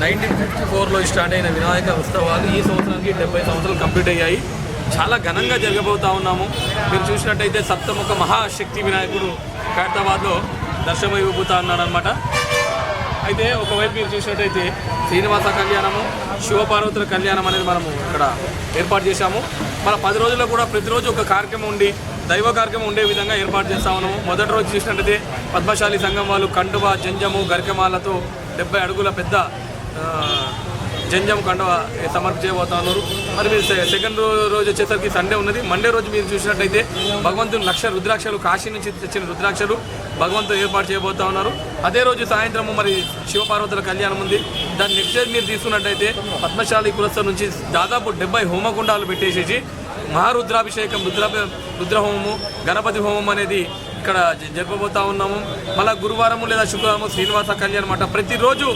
1954లో start అయిన వినాయక ఉత్సవాలు ఈ సంవత్సరానికి 70 సంవత్సరాలు కంప్లీట్ అయ్యాయి. చాలా ఘనంగా జరగబోతూ ఉన్నాము. మీరు చూసినట్టయితే సప్తముఖ మహాశక్తి వినాయకుడు ఖైరతాబాద్లో దర్శనం ఇవ్వబోతా ఉన్నాడనమాట. అయితే ఒకవైపు మీరు చూసినట్టయితే శ్రీనివాస కళ్యాణము, శివపార్వతుల కళ్యాణం అనేది మనము ఇక్కడ ఏర్పాటు చేశాము. మన 10 రోజుల్లో కూడా ప్రతిరోజు ఒక కార్యక్రమం ఉండి దైవ కార్యక్రమం ఉండే విధంగా ఏర్పాటు చేస్తా ఉన్నాము. మొదటి రోజు చూసినట్టయితే పద్మశాలి సంఘం వాళ్ళు కండువ, జంజము, గరికమాలతో 70 అడుగుల పెద్ద జంజం కండువ సమర్పించబోతా ఉన్నారు. మరి మీరు సెకండ్ రోజు వచ్చేసరికి సండే ఉన్నది. మండే రోజు మీరు చూసినట్టయితే భగవంతుని 1,00,000 రుద్రాక్షలు, కాశీ నుంచి తెచ్చిన రుద్రాక్షలు భగవంతుడు ఏర్పాటు చేయబోతా ఉన్నారు. అదే రోజు సాయంత్రము మరి శివపార్వతుల కళ్యాణం ఉంది. దాన్ని నెక్స్ట్ డే మీరు తీసుకున్నట్టయితే పద్మశాలి కులస్థ నుంచి దాదాపు 70 హోమకుండాలు పెట్టేసేసి మహారుద్రాభిషేకం, రుద్రహోమము, గణపతి హోమం అనేది ఇక్కడ జరపబోతా ఉన్నాము. మళ్ళీ గురువారము లేదా శుక్రవారము శ్రీనివాస కళ్యాణం అన్నమాట. ప్రతిరోజు